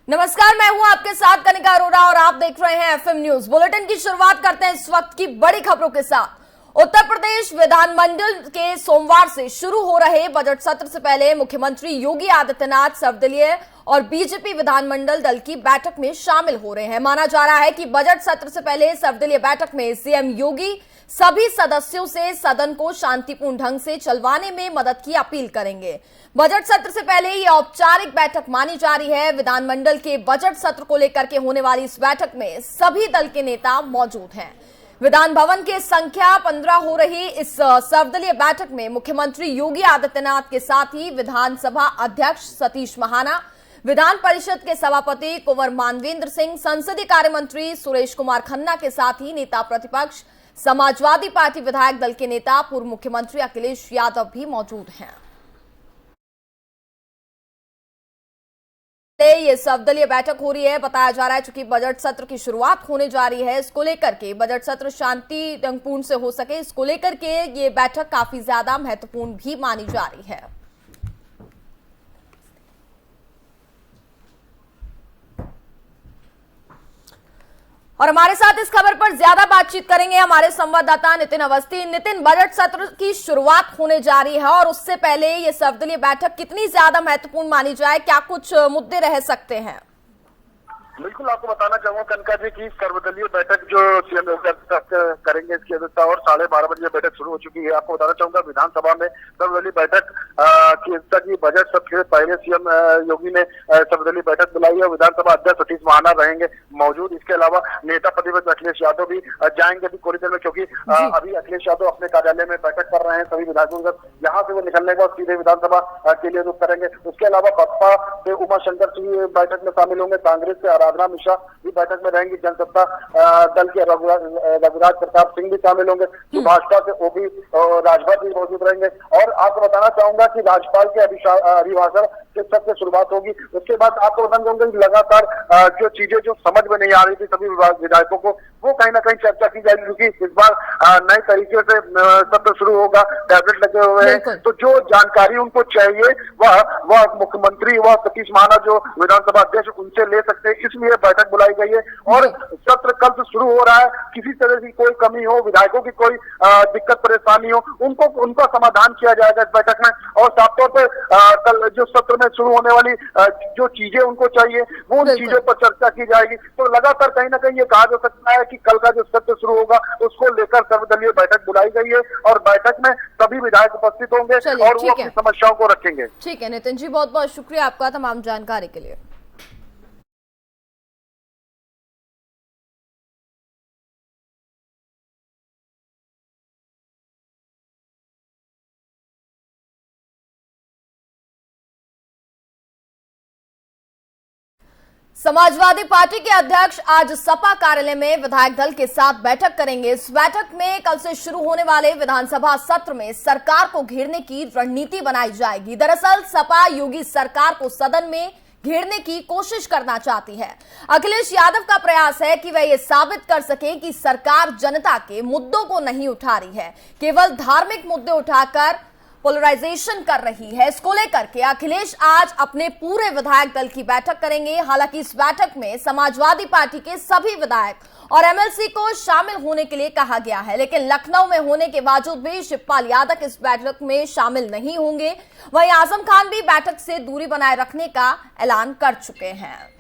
नमस्कार, मैं हूं आपके साथ कनिका अरोड़ा और आप देख रहे हैं एफएम न्यूज। बुलेटिन की शुरुआत करते हैं इस वक्त की बड़ी खबरों के साथ। उत्तर प्रदेश विधानमंडल के सोमवार से शुरू हो रहे बजट सत्र से पहले मुख्यमंत्री योगी आदित्यनाथ सर्वदलीय और बीजेपी विधानमंडल दल की बैठक में शामिल हो रहे हैं। माना जा रहा है कि बजट सत्र से पहले सर्वदलीय बैठक में सीएम योगी सभी सदस्यों से सदन को शांतिपूर्ण ढंग से चलवाने में मदद की अपील करेंगे। बजट सत्र से पहले ये औपचारिक बैठक मानी जा रही है। विधानमंडल के बजट सत्र को लेकर के होने वाली इस बैठक में सभी दल के नेता मौजूद हैं। विधान भवन के संख्या 15 हो रही इस सर्वदलीय बैठक में मुख्यमंत्री योगी आदित्यनाथ के साथ ही विधानसभा अध्यक्ष सतीश महाना, विधान परिषद के सभापति कुंवर मानवेंद्र सिंह, संसदीय कार्य मंत्री सुरेश कुमार खन्ना के साथ ही नेता प्रतिपक्ष समाजवादी पार्टी विधायक दल के नेता पूर्व मुख्यमंत्री अखिलेश यादव भी मौजूद हैं। ये सर्वदलीय बैठक हो रही है। बताया जा रहा है चूंकि बजट सत्र की शुरुआत होने जा रही है, इसको लेकर के बजट सत्र शांतिपूर्ण से हो सके, इसको लेकर के ये बैठक काफी ज्यादा महत्वपूर्ण भी मानी जा रही है। और हमारे साथ इस खबर पर ज्यादा बातचीत करेंगे हमारे संवाददाता नितिन अवस्थी। नितिन, बजट सत्र की शुरुआत होने जा रही है और उससे पहले ये सर्वदलीय बैठक कितनी ज्यादा महत्वपूर्ण मानी जाए, क्या कुछ मुद्दे रह सकते हैं? बिल्कुल, आपको बताना चाहूंगा कनका जी की सर्वदलीय बैठक जो सीएम योगी आदित्यनाथ करेंगे इसकी अध्यक्षता और 12:30 बजे बैठक शुरू हो चुकी है। आपको बताना चाहूंगा विधानसभा में सर्वदलीय बैठक की अध्यक्षता की बजट सत्र से पहले सीएम योगी ने सर्वदलीय बैठक बुलाई है। विधानसभा अध्यक्ष सतीश महाना रहेंगे मौजूद। इसके अलावा नेता प्रतिपक्ष अखिलेश यादव भी जाएंगे अभी थोड़ी देर में, क्योंकि अभी अखिलेश यादव अपने कार्यालय में बैठक कर रहे हैं सभी विधायकों के साथ। यहाँ से वो निकलने के बाद सीधे विधानसभा के लिए रुख करेंगे। उसके अलावा बसपा से उमाशंकर सिंह बैठक में शामिल होंगे, कांग्रेस से आराधना मिश्रा भी बैठक में रहेंगी, जनसत्ता दल के रघुराज प्रताप सिंह भी शामिल होंगे, भाजपा से ओपी राजभर भी मौजूद रहेंगे। और आपको बताना चाहूंगा कि राज्यपाल के अभिभाषण के सत्र से शुरुआत होगी। उसके बाद आपको बताना चाहूंगा कि लगातार जो चीजें जो समझ में नहीं आ रही थी सभी विधायकों को, वो कहीं ना कहीं चर्चा की जाएगी, क्योंकि इस बार नए तरीके से सत्र शुरू होगा, टैबलेट लगे हुए हैं। तो जो जानकारी उनको चाहिए वह मुख्यमंत्री व सतीश महाना जो विधानसभा अध्यक्ष उनसे ले सकते हैं, इसलिए बैठक बुलाई गई है। और सत्र कल से शुरू हो रहा है। किसी तरह की कोई कमी हो, विधायकों की कोई दिक्कत परेशानी हो, उनका समाधान किया जाएगा इस बैठक में। और साफ तौर पर कल जो सत्र में शुरू होने वाली जो चीजें उनको चाहिए वो उन चीजों पर चर्चा की जाएगी। तो लगातार कहीं ना कहीं ये कहा जा सकता है कि कल का जो सत्र शुरू होगा उसको लेकर सर्वदलीय बैठक बुलाई गई है और बैठक में सभी विधायक उपस्थित होंगे और वो अपनी समस्याओं को रखेंगे। ठीक है नितिन जी, बहुत बहुत शुक्रिया आपका तमाम जानकारी के लिए। समाजवादी पार्टी के अध्यक्ष आज सपा कार्यालय में विधायक दल के साथ बैठक करेंगे। इस बैठक में कल से शुरू होने वाले विधानसभा सत्र में सरकार को घेरने की रणनीति बनाई जाएगी। दरअसल सपा योगी सरकार को सदन में घेरने की कोशिश करना चाहती है। अखिलेश यादव का प्रयास है कि वह यह साबित कर सके कि सरकार जनता के मुद्दों को नहीं उठा रही है, केवल धार्मिक मुद्दे उठाकर पोलराइजेशन कर रही है। इसको लेकर के अखिलेश आज अपने पूरे विधायक दल की बैठक करेंगे। हालांकि इस बैठक में समाजवादी पार्टी के सभी विधायक और एमएलसी को शामिल होने के लिए कहा गया है, लेकिन लखनऊ में होने के बावजूद भी शिवपाल यादव इस बैठक में शामिल नहीं होंगे। वहीं आजम खान भी बैठक से दूरी बनाए रखने का ऐलान कर चुके हैं।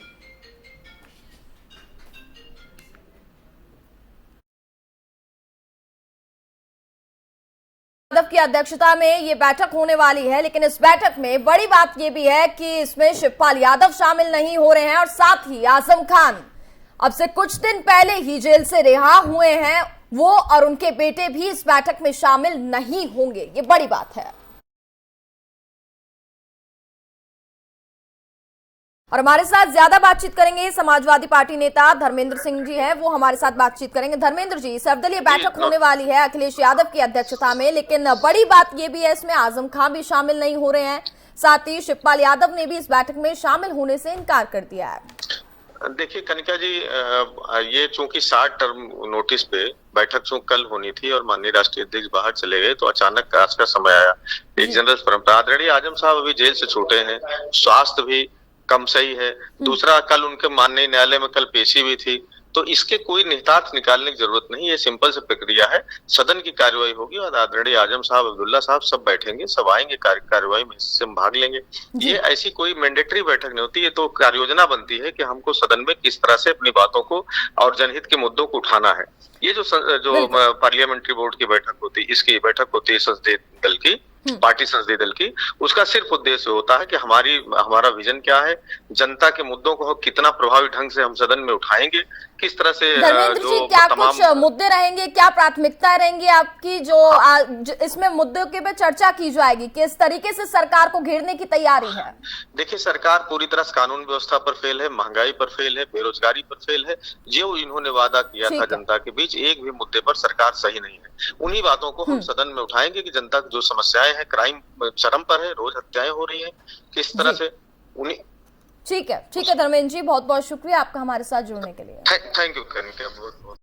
यादव की अध्यक्षता में ये बैठक होने वाली है, लेकिन इस बैठक में बड़ी बात ये भी है कि इसमें शिवपाल यादव शामिल नहीं हो रहे हैं और साथ ही आजम खान अब से कुछ दिन पहले ही जेल से रिहा हुए हैं, वो और उनके बेटे भी इस बैठक में शामिल नहीं होंगे। ये बड़ी बात है। और हमारे साथ ज्यादा बातचीत करेंगे समाजवादी पार्टी नेता धर्मेंद्र सिंह जी हैं, वो हमारे साथ बातचीत करेंगे। धर्मेंद्र जी, सर्वदलीय बैठक होने वाली है अखिलेश यादव की अध्यक्षता में, लेकिन बड़ी बात ये भी है इसमें आजम खान भी शामिल नहीं हो रहे हैं, साथ ही शिवपाल यादव ने भी इस बैठक में शामिल होने से इनकार कर दिया है। देखिए कनिका जी, ये चूंकि 60 टर्म नोटिस पे बैठक चूंकि कल होनी थी और माननीय राष्ट्रीय अध्यक्ष बाहर चले गए, तो अचानक आज का समय आया। एक जनरल परंपरा, आदरणीय आजम साहब अभी जेल से छूटे हैं, स्वास्थ्य भी कम सही है। दूसरा, कल उनके माननीय न्यायालय में कल पेशी भी थी, तो इसके कोई निहितार्थ निकालने की जरूरत नहीं। ये सिंपल सी प्रक्रिया है, सदन की कार्यवाही होगी और आदरणीय आजम साहब, अब्दुल्ला साहब सब बैठेंगे, सब आएंगे, कार्यवाही में हिस्से में भाग लेंगे। ये ऐसी कोई मैंडेटरी बैठक नहीं होती, ये तो कार्य योजना बनती है कि हमको सदन में किस तरह से अपनी बातों को और जनहित के मुद्दों को उठाना है। ये जो पार्लियामेंट्री बोर्ड की बैठक होती है, इसकी बैठक होती है संसदीय दल की, पार्टी संसदीय दल की, उसका सिर्फ उद्देश्य होता है कि हमारा विजन क्या है, जनता के मुद्दों को कितना प्रभावी ढंग से हम सदन में उठाएंगे, किस तरह से धर्मेंद्र जी, क्या कुछ मुद्दे रहेंगे, क्या प्राथमिकता रहेंगी आपकी जो इसमें मुद्दों के पे चर्चा की जाएगी, किस तरीके से सरकार को घेरने की तैयारी है? देखिए, सरकार पूरी तरह से कानून व्यवस्था पर फेल है, महंगाई पर फेल है, बेरोजगारी पर फेल है। जो इन्होंने वादा किया था जनता के बीच, एक भी मुद्दे पर सरकार सही नहीं है। उन्हीं बातों को हम सदन में उठाएंगे कि जनता की जो समस्याएं हैं, क्राइम चरम पर है, रोज हत्याएं हो रही है, किस तरह से उन्हीं। ठीक है धर्मेंद्र जी, बहुत बहुत शुक्रिया आपका हमारे साथ जुड़ने के लिए। थैंक यू कनिका, बहुत बहुत।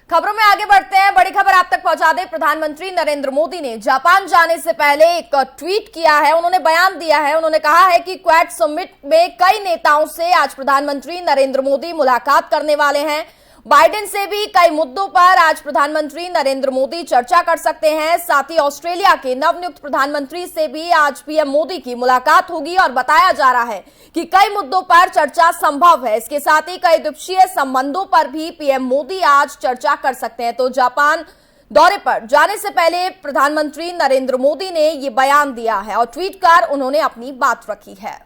खबरों में आगे बढ़ते हैं। बड़ी खबर आप तक पहुंचा दें। प्रधानमंत्री नरेंद्र मोदी ने जापान जाने से पहले एक ट्वीट किया है, उन्होंने बयान दिया है। उन्होंने कहा है कि क्वाड समिट में कई नेताओं से आज प्रधानमंत्री नरेंद्र मोदी मुलाकात करने वाले हैं। बाइडेन से भी कई मुद्दों पर आज प्रधानमंत्री नरेंद्र मोदी चर्चा कर सकते हैं। साथ ही ऑस्ट्रेलिया के नवनियुक्त प्रधानमंत्री से भी आज पीएम मोदी की मुलाकात होगी और बताया जा रहा है कि कई मुद्दों पर चर्चा संभव है। इसके साथ ही कई द्विपक्षीय संबंधों पर भी पीएम मोदी आज चर्चा कर सकते हैं। तो जापान दौरे पर जाने से पहले प्रधानमंत्री नरेंद्र मोदी ने ये बयान दिया है और ट्वीट कर उन्होंने अपनी बात रखी है।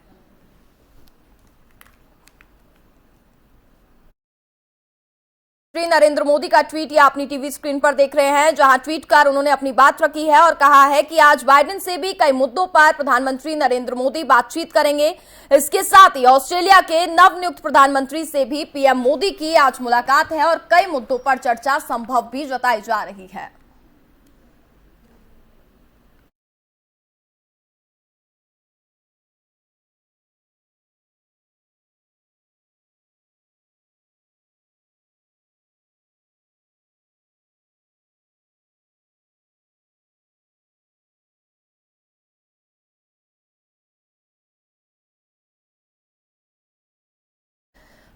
नरेंद्र मोदी का ट्वीट ये अपनी टीवी स्क्रीन पर देख रहे हैं, जहां ट्वीट कर उन्होंने अपनी बात रखी है और कहा है कि आज बाइडेन से भी कई मुद्दों पर प्रधानमंत्री नरेंद्र मोदी बातचीत करेंगे। इसके साथ ही ऑस्ट्रेलिया के नवनियुक्त प्रधानमंत्री से भी पीएम मोदी की आज मुलाकात है और कई मुद्दों पर चर्चा संभव भी जताई जा रही है।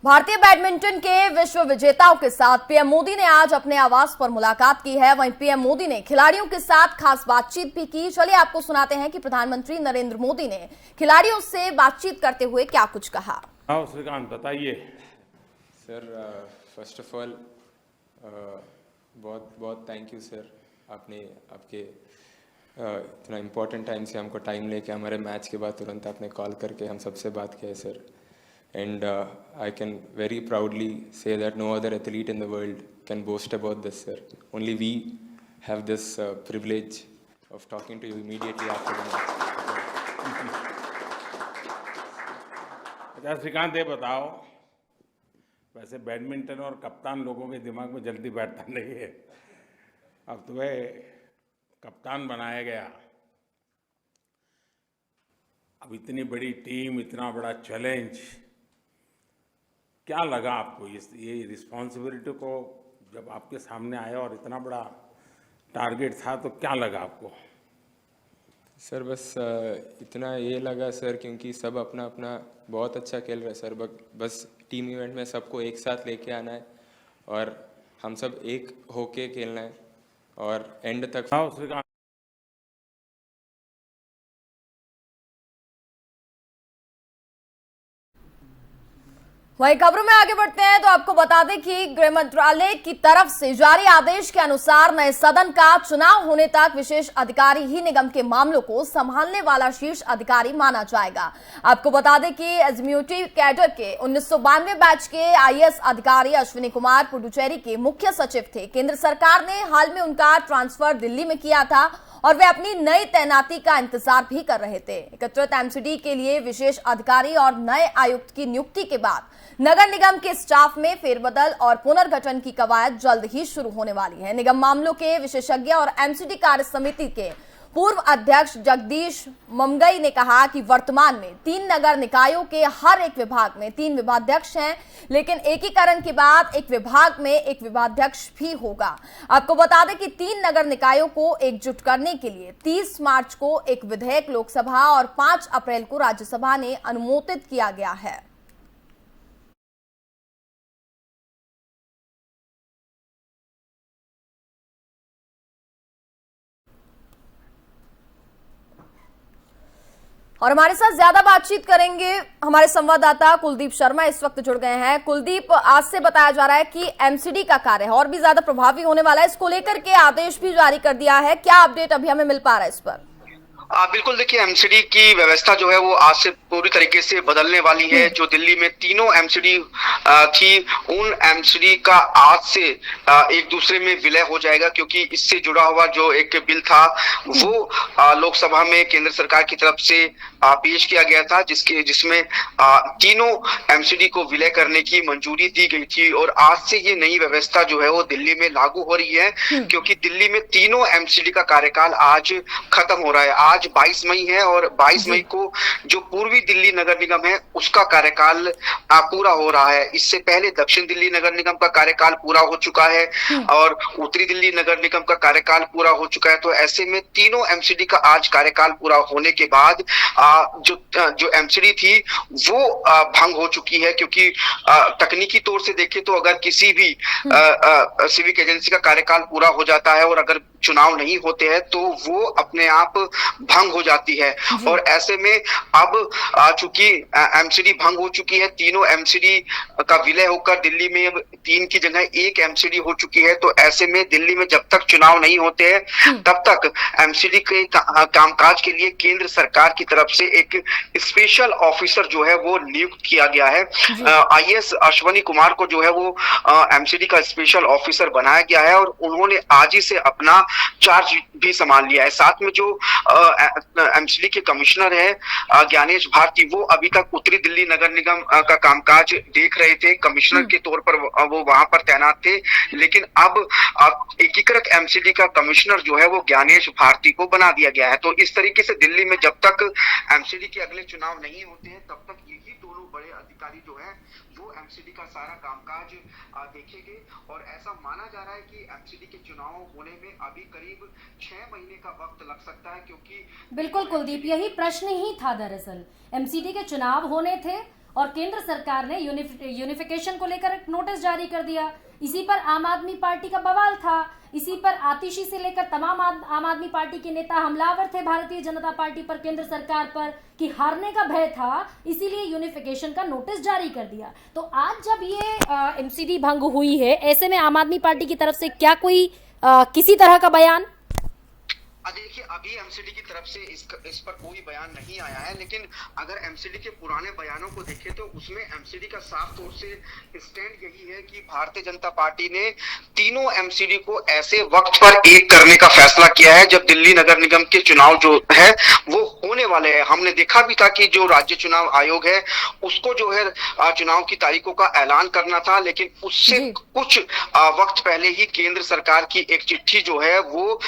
भारतीय बैडमिंटन के विश्व विजेताओं के साथ पीएम मोदी ने आज अपने आवास पर मुलाकात की है। वहीं पीएम मोदी ने खिलाड़ियों के साथ खास बातचीत भी की। चलिए आपको सुनाते हैं कि प्रधानमंत्री नरेंद्र मोदी ने खिलाड़ियों से बातचीत करते हुए क्या कुछ कहा। श्रीकांत, बताइए। सर, फर्स्ट ऑफ ऑल बहुत बहुत थैंक यू सर, आपके इतना इम्पोर्टेंट टाइम से हमको टाइम लेके हमारे मैच के बाद तुरंत आपने कॉल करके हम सबसे बात किया sir. And I can very proudly say that no other athlete in the world can boast about this, sir. Only we have this privilege of talking to you immediately after the match. अच्छा श्रीकांत, ये बताओ, वैसे badminton और कप्तान लोगों के दिमाग में जल्दी बैठता नहीं है। अब तुम्हें कप्तान बनाया गया, अब इतनी बड़ी टीम, इतना बड़ा चैलेंज, क्या लगा आपको ये रिस्पॉन्सिबिलिटी को जब आपके सामने आया और इतना बड़ा टारगेट था, तो क्या लगा आपको? सर बस इतना ये लगा सर, क्योंकि सब अपना अपना बहुत अच्छा खेल रहे सर। बस टीम इवेंट में सबको एक साथ लेके आना है और हम सब एक होके खेलना है और एंड तक। वहीं खबरों में आगे बढ़ते हैं तो आपको बता दें कि गृह मंत्रालय की तरफ से जारी आदेश के अनुसार नए सदन का चुनाव होने तक विशेष अधिकारी ही निगम के मामलों को संभालने वाला शीर्ष अधिकारी माना जाएगा। आपको बता दें कि एग्जीक्यूटिव कैडर के 1992 बैच के आईएएस अधिकारी अश्विनी कुमार पुडुचेरी के मुख्य सचिव थे। केंद्र सरकार ने हाल में उनका ट्रांसफर दिल्ली में किया था और वे अपनी नई तैनाती का इंतजार भी कर रहे थे। एकत्रित एमसीडी के लिए विशेष अधिकारी और नए आयुक्त की नियुक्ति के बाद नगर निगम के स्टाफ में फेरबदल और पुनर्गठन की कवायद जल्द ही शुरू होने वाली है। निगम मामलों के विशेषज्ञ और एमसीडी कार्य समिति के पूर्व अध्यक्ष जगदीश ममगई ने कहा कि वर्तमान में 3 नगर निकायों के हर एक विभाग में 3 विभागाध्यक्ष हैं, लेकिन एकीकरण के बाद एक विभाग में एक विभागाध्यक्ष भी होगा। आपको बता दें कि 3 नगर निकायों को एकजुट करने के लिए 30 मार्च को एक विधेयक लोकसभा और 5 अप्रैल को राज्यसभा ने अनुमोदित किया गया है। और हमारे साथ ज्यादा बातचीत करेंगे हमारे संवाददाता कुलदीप शर्मा इस वक्त जुड़ गए हैं। कुलदीप, आज से बताया जा रहा है कि एमसीडी का कार्य और भी ज्यादा प्रभावी होने वाला है, इसको लेकर के आदेश भी जारी कर दिया है। क्या अपडेट अभी हमें मिल पा रहा है इस पर? बिल्कुल, देखिए एमसीडी की व्यवस्था जो है वो आज से पूरी तरीके से बदलने वाली है। जो दिल्ली में तीनों एमसीडी थी, उन एमसीडी का आज से एक दूसरे में विलय हो जाएगा, क्योंकि इससे जुड़ा हुआ जो एक बिल था वो लोकसभा में केंद्र सरकार की तरफ से पेश किया गया था, जिसमें तीनों एमसीडी को विलय करने की मंजूरी दी गई थी। और आज से ये नई व्यवस्था जो है वो दिल्ली में लागू हो रही है, क्योंकि दिल्ली में तीनों एमसीडी का कार्यकाल आज खत्म हो रहा है। आज 22 मई है और 22 मई को जो पूर्वी दिल्ली नगर निगम है उसका कार्यकाल पूरा हो रहा है। इससे पहले दक्षिण दिल्ली नगर निगम का कार्यकाल पूरा हो चुका है और उत्तरी दिल्ली नगर निगम का कार्यकाल पूरा हो चुका है। तो ऐसे में तीनों एमसीडी का आज कार्यकाल पूरा होने के बाद जो एमसीडी थी वो भंग हो चुकी है, क्योंकि तकनीकी तौर से देखें तो अगर किसी भी सिविक एजेंसी का कार्यकाल पूरा हो जाता है और अगर चुनाव नहीं होते हैं तो वो अपने आप भंग हो जाती है। और ऐसे में अब चूंकि एमसीडी भंग हो चुकी है, तीनों एमसीडी का विलय होकर दिल्ली में 3 की जगह 1 एमसीडी हो चुकी है। तो ऐसे में दिल्ली में जब तक चुनाव नहीं होते हैं तब तक एमसीडी के कामकाज के लिए केंद्र सरकार की तरफ से एक स्पेशल ऑफिसर जो है वो नियुक्त किया गया है। आईएएस अश्वनी कुमार को जो है वो एमसीडी का स्पेशल ऑफिसर बनाया गया है और उन्होंने आज ही से अपना चार्ज भी संभाल लिया है। साथ में जो एमसीडी के कमिश्नर है ज्ञानेश भारती, वो अभी तक उत्तरी दिल्ली नगर निगम का कामकाज देख रहे थे, कमिश्नर के तौर पर वो वहां पर तैनात थे। लेकिन अब एकीकृत एमसीडी का कमिश्नर जो है वो ज्ञानेश भारती को बना दिया गया है। तो इस तरीके से दिल्ली में जब तक एमसीडी के अगले चुनाव नहीं होते हैं तब तक यही दोनों बड़े अधिकारी जो है वो एमसीडी का सारा कामकाज देखेंगे। और ऐसा माना जा रहा है कि एमसीडी के चुनाव होने में अभी करीब 6 महीने का वक्त लग सकता है, क्योंकि बिल्कुल कुलदीप, यही प्रश्न ही था। दरअसल एमसीडी के चुनाव होने थे और केंद्र सरकार ने यूनिफिकेशन को लेकर एक नोटिस जारी कर दिया। इसी पर आम आदमी पार्टी का बवाल था, इसी पर आतिशी से लेकर तमाम आम आदमी पार्टी के नेता हमलावर थे भारतीय जनता पार्टी पर, केंद्र सरकार पर, कि हारने का भय था, इसीलिए यूनिफिकेशन का नोटिस जारी कर दिया। तो आज जब ये एमसीडी भंग हुई है, ऐसे में आम आदमी पार्टी की तरफ से क्या कोई किसी तरह का बयान? देखिए, अभी एमसीडी की तरफ से इस पर कोई बयान नहीं आया है, लेकिन अगर एमसीडी के पुराने बयानों को देखें तो उसमें एमसीडी का साफ तौर से स्टैंड यही है कि भारतीय जनता पार्टी ने तीनों एमसीडी को ऐसे वक्त पर एक करने का फैसला किया है जब दिल्ली नगर निगम के चुनाव जो है वो होने वाले हैं। हमने देखा भी था कि जो राज्य चुनाव आयोग है उसको जो है चुनाव की तारीखों का ऐलान करना था, लेकिन उससे कुछ वक्त पहले ही केंद्र सरकार की एक चिट्ठी जो है वो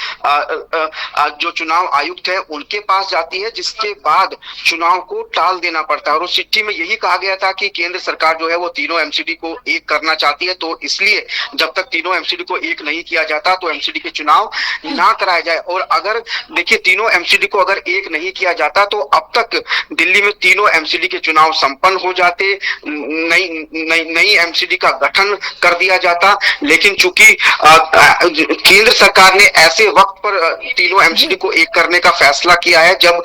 जो चुनाव आयुक्त है उनके पास जाती है, जिसके बाद चुनाव को टाल देना पड़ता है। और उस चिट्ठी में यही कहा गया था कि केंद्र सरकार जो है वो तीनों एमसीडी को एक करना चाहती है, तो इसलिए जब तक तीनों एमसीडी को एक नहीं किया जाता तो एमसीडी के चुनाव ना कराया जाए। और अगर देखिए, तीनों एमसीडी को अगर एक नहीं किया जाता तो अब तक दिल्ली में तीनों एमसीडी के चुनाव संपन्न हो जाते, नई एमसीडी का गठन कर दिया जाता। लेकिन चूंकि केंद्र सरकार ने ऐसे वक्त पर तीनों एमसीडी को एक करने का फैसला किया है जब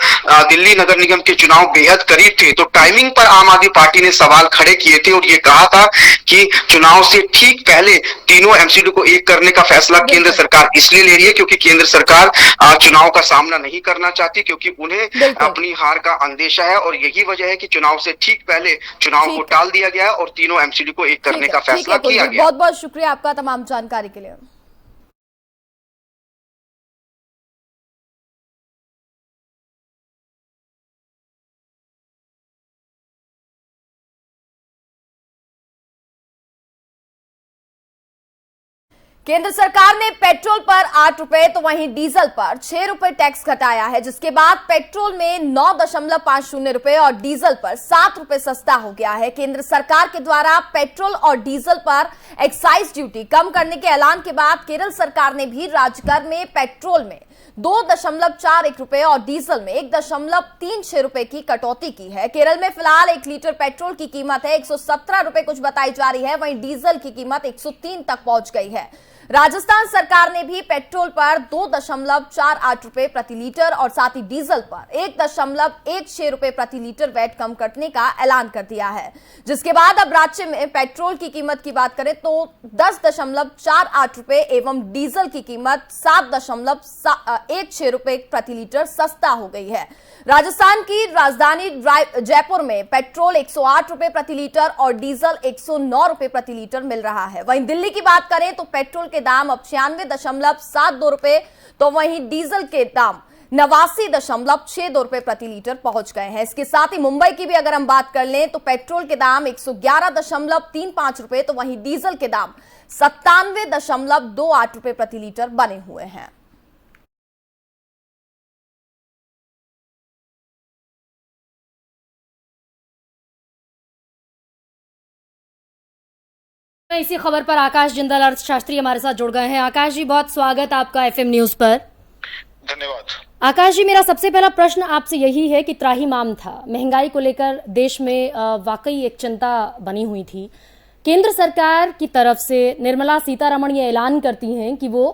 दिल्ली नगर निगम के चुनाव बेहद करीब थे, तो टाइमिंग पर आम आदमी पार्टी ने सवाल खड़े किए थे और ये कहा था कि चुनाव से ठीक पहले तीनों एमसीडी को एक करने का फैसला केंद्र सरकार इसलिए ले रही है क्योंकि केंद्र सरकार चुनाव का सामना नहीं करना चाहती, क्योंकि उन्हें अपनी हार का अंदेशा है। और यही वजह है कि चुनाव से ठीक पहले चुनाव को टाल दिया गया और तीनों एमसीडी को एक करने का फैसला किया गया। बहुत बहुत शुक्रिया आपका तमाम जानकारी के लिए। केंद्र सरकार ने पेट्रोल पर 8 रुपए तो वहीं डीजल पर 6 रुपए टैक्स घटाया है, जिसके बाद पेट्रोल में 9.50 रुपए और डीजल पर 7 रुपए सस्ता हो गया है। केंद्र सरकार के द्वारा पेट्रोल और डीजल पर एक्साइज ड्यूटी कम करने के ऐलान के बाद केरल सरकार ने भी राज्य भर में पेट्रोल में 2.41 रुपए और डीजल में 1.36 रुपए की कटौती की है। केरल में फिलहाल 1 लीटर पेट्रोल की कीमत है 117 रुपए कुछ बताई जा रही है, वहीं डीजल की कीमत 103 तक पहुंच गई है। राजस्थान सरकार ने भी पेट्रोल पर 2.48 रुपए प्रति लीटर और साथ ही डीजल पर 1.16 रुपए प्रति लीटर वैट कम करने का ऐलान कर दिया है, जिसके बाद अब राज्य में पेट्रोल की कीमत की बात करें तो 10.48 रुपए एवं डीजल की कीमत 7.16 रुपए प्रति लीटर सस्ता हो गई है। राजस्थान की राजधानी जयपुर में पेट्रोल 108 रुपए प्रति लीटर और डीजल 109 रुपए प्रति लीटर मिल रहा है। वहीं दिल्ली की बात करें तो पेट्रोल के दाम अब 96.72 रुपए तो वहीं डीजल के दाम 89.62 रुपए प्रति लीटर पहुंच गए हैं। इसके साथ ही मुंबई की भी अगर हम बात कर लें तो पेट्रोल के दाम 111.35 रुपए तो वहीं डीजल के दाम 97.28 रुपए प्रति लीटर बने हुए हैं। इसी खबर पर आकाश जिंदल अर्थशास्त्री हमारे साथ जुड़ गए हैं। आकाश जी, बहुत स्वागत आपका एफएम न्यूज पर। धन्यवाद। आकाश जी, मेरा सबसे पहला प्रश्न आपसे यही है कि त्राहिमाम था, महंगाई को लेकर देश में वाकई एक चिंता बनी हुई थी। केंद्र सरकार की तरफ से निर्मला सीतारमण ये ऐलान करती हैं कि वो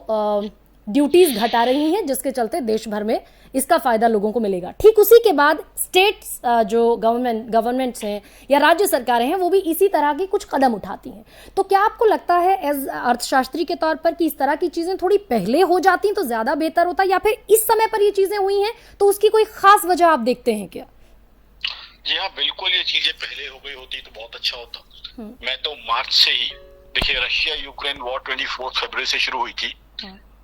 ड्यूटीज घटा रही हैं, जिसके चलते देश भर में इसका फायदा लोगों को मिलेगा। ठीक उसी के बाद स्टेट्स जो गवर्नमेंट्स हैं या राज्य सरकारें हैं वो भी इसी तरह की कुछ कदम उठाती हैं। तो क्या आपको लगता है एज अर्थशास्त्री के तौर पर कि इस तरह की चीजें थोड़ी पहले हो जाती तो ज्यादा बेहतर होता, या फिर इस समय पर ये चीजें हुई हैं तो उसकी कोई खास वजह आप देखते हैं क्या? जी हाँ, बिल्कुल, ये चीजें पहले हो गई होती तो बहुत अच्छा होता। मैं तो मार्च से ही, देखिए रशिया यूक्रेन वॉर 24 फरवरी से शुरू हुई थी,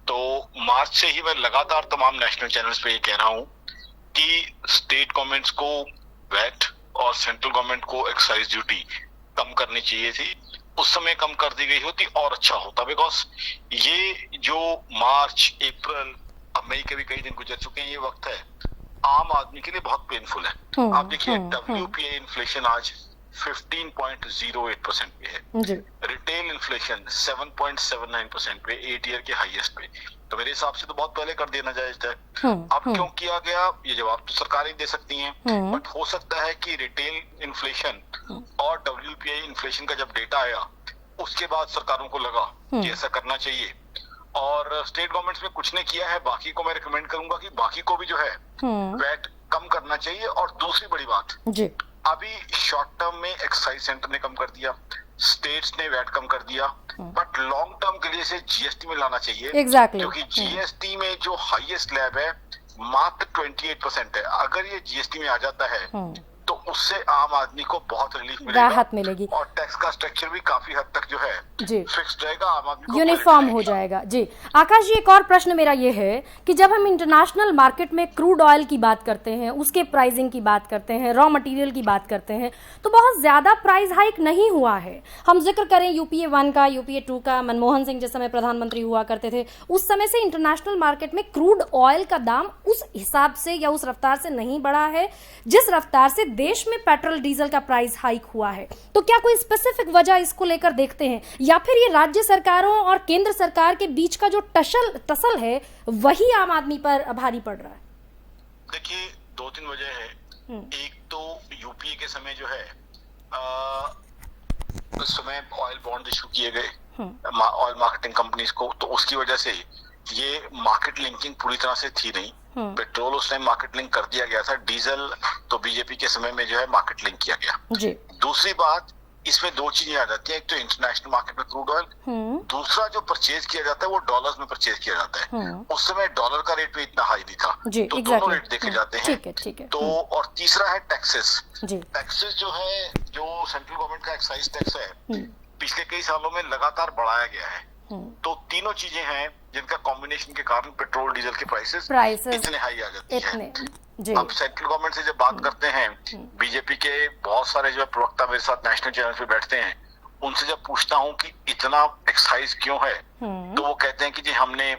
तो मार्च से ही मैं लगातार तमाम नेशनल चैनल्स पे ये कह रहा हूँ कि स्टेट गवर्नमेंट्स को वैट और सेंट्रल गवर्नमेंट को एक्साइज ड्यूटी कम करनी चाहिए थी। उस समय कम कर दी गई होती और अच्छा होता, बिकॉज ये जो मार्च अप्रैल अब मई के भी कई दिन गुजर चुके हैं, ये वक्त है आम आदमी के लिए बहुत पेनफुल है। आप देखिए WPI इन्फ्लेशन आज 15.08% पे है, रिटेल इन्फ्लेशन 7.79% पे, 8 ईयर के हाईएस्ट पे। तो मेरे हिसाब से तो बहुत पहले कर देना जायज था। अब क्यों किया गया, ये जवाब तो सरकारें दे सकती हैं, बट हो सकता है कि रिटेल इन्फ्लेशन और WPI इन्फ्लेशन का जब डेटा आया उसके बाद सरकारों को लगा कि ऐसा करना चाहिए, और स्टेट गवर्नमेंट्स में कुछ ने किया है। बाकी को मैं रिकमेंड करूंगा कि बाकी को भी जो है वैट कम करना चाहिए। और दूसरी बड़ी बात जी, अभी शॉर्ट टर्म में एक्साइज सेंटर ने कम कर दिया, स्टेट्स ने वैट कम कर दिया, बट लॉन्ग टर्म के लिए इसे जीएसटी में लाना चाहिए। क्योंकि जीएसटी में जो हाईएस्ट स्लैब है मात्र 28% है। अगर ये जीएसटी में आ जाता है तो उससे आम आदमी को बहुत रिलीफ मिलेगा, राहत मिलेगी, और टैक्स का स्ट्रक्चर भी काफी हद तक जो है जी फिक्स्ड रहेगा, आम आदमी को यूनिफॉर्म हो जाएगा। जी आकाश जी, एक और प्रश्न मेरा ये है कि जब हम इंटरनेशनल मार्केट में क्रूड ऑयल की बात करते हैं, उसके प्राइसिंग की बात करते हैं, रॉ मटेरियल की बात करते हैं, तो बहुत ज्यादा प्राइस हाइक नहीं हुआ है। हम जिक्र करें UPA 1 का, UPA 2 का, मनमोहन सिंह जिस समय प्रधानमंत्री हुआ करते थे उस समय से इंटरनेशनल मार्केट में क्रूड ऑयल का दाम उस हिसाब से या उस रफ्तार से नहीं बढ़ा है जिस रफ्तार से देश में पेट्रोल डीजल का प्राइस हाइक हुआ है। तो क्या कोई स्पेसिफिक वजह इसको लेकर देखते हैं, या फिर ये राज्य सरकारों और केंद्र सरकार के बीच का जो टसल है वही आम आदमी पर भारी पड़ रहा है? देखिए, 2-3 वजह है। एक तो यूपीए के समय जो है उस समय ऑयल बॉन्ड इशू किए गए ऑयल मार्केटिंग कंपनीज को, तो उसकी वजह से ये मार्केट लिंकिंग पूरी तरह से थी नहीं। पेट्रोल उस टाइम मार्केट लिंक कर दिया गया था, डीजल तो बीजेपी के समय में जो है मार्केट लिंक किया गया जी। दूसरी बात, इसमें 2 चीजें आ जाती है, एक तो इंटरनेशनल मार्केट में क्रूड ऑयल, दूसरा जो परचेज किया जाता है वो डॉलर्स में परचेज किया जाता है। उस समय डॉलर का रेट भी इतना हाई नहीं था, तो दोनों रेट देखे जाते हैं। ठीक है। तो और तीसरा है टैक्सेस। टैक्सेस जो है, जो सेंट्रल गवर्नमेंट का एक्साइज टैक्स है, पिछले कई सालों में लगातार बढ़ाया गया है। तो तीनों चीजें हैं जिनका कॉम्बिनेशन के कारण पेट्रोल डीजल के प्राइसेस इतने हाई आ जाती है। अब सेंट्रल गवर्नमेंट से जब बात करते हैं, बीजेपी के बहुत सारे जो प्रवक्ता मेरे साथ नेशनल चैनल पे बैठते हैं, उनसे जब पूछता हूँ कि इतना एक्साइज क्यों है, तो वो कहते हैं कि जी हमने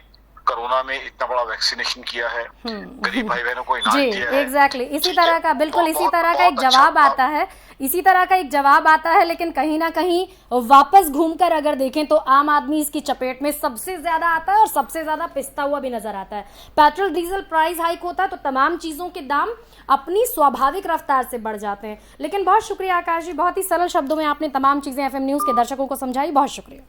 कोरोना में इतना बड़ा वैक्सीनेशन किया है, गरीब भाई बहनों को इनाम दिया है। एग्जैक्टली इसी तरह का, बिल्कुल इसी तरह का एक जवाब आता है, इसी तरह का एक जवाब आता है। लेकिन कहीं ना कहीं वापस घूमकर अगर देखें तो आम आदमी इसकी चपेट में सबसे ज्यादा आता है और सबसे ज्यादा पिसता हुआ भी नजर आता है। पेट्रोल डीजल प्राइस हाइक होता है तो तमाम चीजों के दाम अपनी स्वाभाविक रफ्तार से बढ़ जाते हैं। लेकिन बहुत शुक्रिया आकाश जी, बहुत ही सरल शब्दों में आपने तमाम चीजें एफएम न्यूज के दर्शकों को समझाई, बहुत शुक्रिया।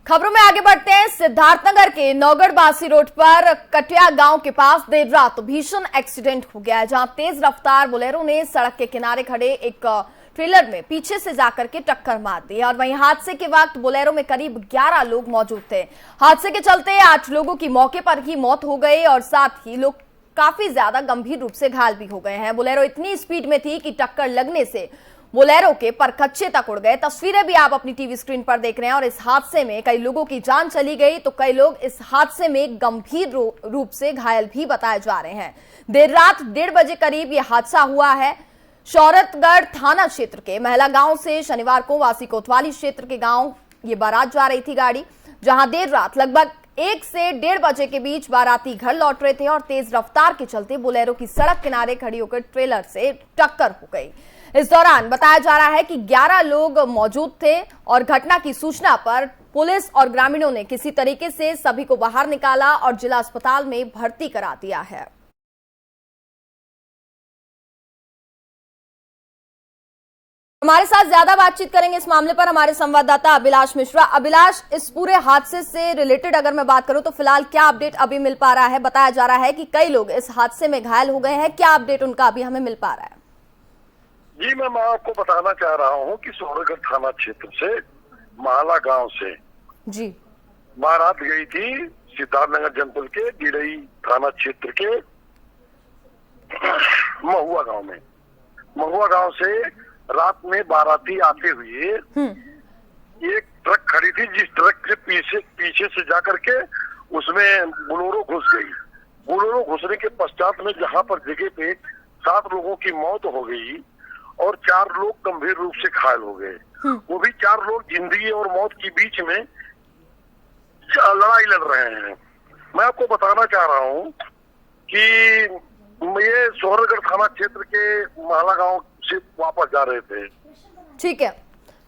खबरों में आगे बढ़ते हैं। सिद्धार्थनगर के नौगढ़-बासी रोड पर कटिया गांव के पास देर रात भीषण एक्सीडेंट हो गया है, जहां तेज रफ्तार बोलेरो ने सड़क के किनारे खड़े एक ट्रेलर में पीछे से जाकर के टक्कर मार दी और वहीं हादसे के वक्त बोलेरो में करीब 11 लोग मौजूद थे। हादसे के चलते 8 लोगों की मौके पर ही मौत हो गई और साथ ही लोग काफी ज्यादा गंभीर रूप से घायल भी हो गए हैं। बोलेरो इतनी स्पीड में थी कि टक्कर लगने से बोलेरो के परखच्चे तक उड़ गए। तस्वीरें भी आप अपनी टीवी स्क्रीन पर देख रहे हैं और इस हादसे में कई लोगों की जान चली गई तो कई लोग इस हादसे में गंभीर रूप से घायल भी बताए जा रहे हैं। देर रात 1:30 बजे करीब यह हादसा हुआ है। शौरतगढ़ थाना क्षेत्र के महिला गांव से शनिवार को वासी कोतवाली क्षेत्र के गांव ये बारात जा रही थी गाड़ी, जहां देर रात लगभग 1 से 1:30 बजे के बीच बाराती घर लौट रहे थे और तेज रफ्तार के चलते बोलेरो की सड़क किनारे खड़ी होकर ट्रेलर से टक्कर हो गई। इस दौरान बताया जा रहा है कि 11 लोग मौजूद थे और घटना की सूचना पर पुलिस और ग्रामीणों ने किसी तरीके से सभी को बाहर निकाला और जिला अस्पताल में भर्ती करा दिया है। हमारे साथ ज्यादा बातचीत करेंगे इस मामले पर हमारे संवाददाता अभिलाष मिश्रा। अभिलाष, इस पूरे हादसे से रिलेटेड अगर मैं बात करूं तो फिलहाल क्या अपडेट अभी मिल पा रहा है? बताया जा रहा है कि कई लोग इस हादसे में घायल हो गए हैं, क्या अपडेट उनका अभी हमें मिल पा रहा है? जी, मैं आपको बताना चाह रहा हूं कि शौरतगढ़ थाना क्षेत्र से माला गांव से जी बारात गई थी सिद्धार्थनगर जनपद के गिरई थाना क्षेत्र के महुआ गांव में। महुआ गांव से रात में बाराती आते हुए एक ट्रक खड़ी थी, जिस ट्रक के पीछे से जाकर के उसमें बोलेरो घुस गई। बोलेरो घुसने के पश्चात में जहां पर जगह पे 7 लोगों की मौत हो गई और 4 लोग गंभीर रूप से घायल हो गए। वो भी 4 लोग जिंदगी और मौत के बीच में लड़ाई लड़ रहे हैं। मैं आपको बताना चाह रहा हूं कि ये शौरतगढ़ थाना क्षेत्र के माला गांव से वापस जा रहे थे। ठीक है,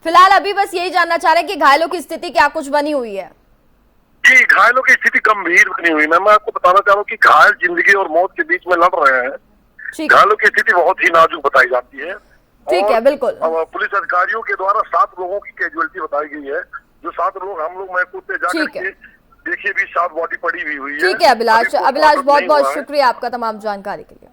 फिलहाल अभी बस यही जानना चाह रहे हैं कि घायलों की स्थिति क्या कुछ बनी हुई है? जी, घायलों की स्थिति गंभीर बनी हुई है। मैं आपको बताना चाह रहा हूँ कि घायल जिंदगी और मौत के बीच में लड़ रहे हैं। घायलों की स्थिति बहुत ही नाजुक बताई जाती है। ठीक है, बिल्कुल। पुलिस अधिकारियों के द्वारा 7 लोगों की कैजुअलिटी बताई गई है। जो 7 लोग हम लोग महकूद पे जाकर के देखिए भी 7 बॉडी पड़ी हुई है। ठीक है अभिलाष, बहुत बहुत शुक्रिया आपका तमाम जानकारी के लिए।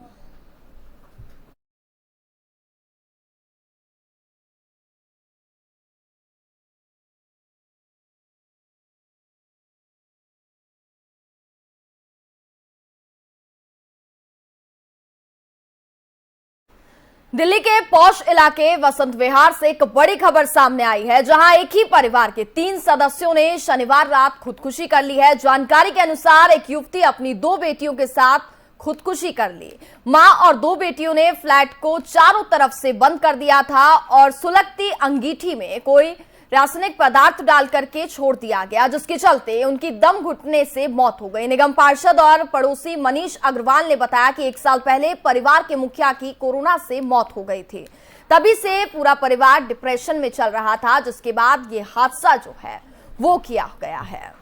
दिल्ली के पौष इलाके वसंत विहार से एक बड़ी खबर सामने आई है, जहां एक ही परिवार के 3 सदस्यों ने शनिवार रात खुदकुशी कर ली है। जानकारी के अनुसार एक युवती अपनी 2 बेटियों के साथ खुदकुशी कर ली। मां और 2 बेटियों ने फ्लैट को चारों तरफ से बंद कर दिया था और सुलगती अंगीठी में कोई रासायनिक पदार्थ डाल करके छोड़ दिया गया, जिसके चलते उनकी दम घुटने से मौत हो गई। निगम पार्षद और पड़ोसी मनीष अग्रवाल ने बताया कि 1 साल पहले परिवार के मुखिया की कोरोना से मौत हो गई थी। तभी से पूरा परिवार डिप्रेशन में चल रहा था, जिसके बाद ये हादसा जो है वो किया गया है।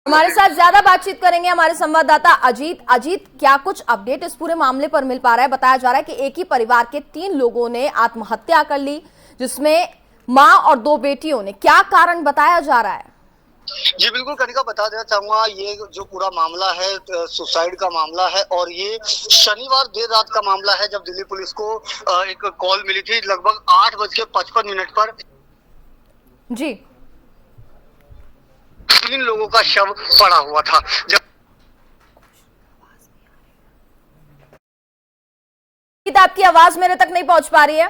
हमारे साथ ज्यादा बातचीत करेंगे हमारे संवाददाता अजीत, क्या कुछ अपडेट इस पूरे मामले पर मिल पा रहा है? बताया जा रहा है कि एक ही परिवार के 3 लोगों ने आत्महत्या कर ली, जिसमें मां और 2 बेटियों ने। क्या कारण बताया जा रहा है? जी बिल्कुल कनिका, बता देना चाहूंगा, ये जो पूरा मामला है सुसाइड का मामला है और ये शनिवार देर रात का मामला है, जब दिल्ली पुलिस को एक कॉल मिली थी लगभग 8:55 पर। जी, 3 लोगों का शव पड़ा हुआ था। आपकी आवाज मेरे तक नहीं पहुंच पा रही है।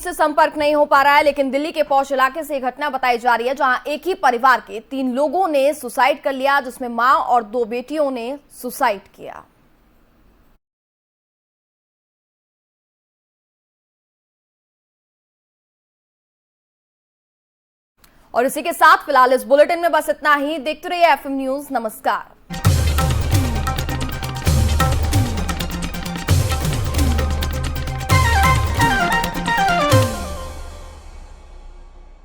से संपर्क नहीं हो पा रहा है, लेकिन दिल्ली के पौष इलाके से घटना बताई जा रही है जहां एक ही परिवार के 3 लोगों ने सुसाइड कर लिया, जिसमें मां और 2 बेटियों ने सुसाइड किया। और इसी के साथ फिलहाल इस बुलेटिन में बस इतना ही। देखते रहिए एफएम न्यूज। नमस्कार।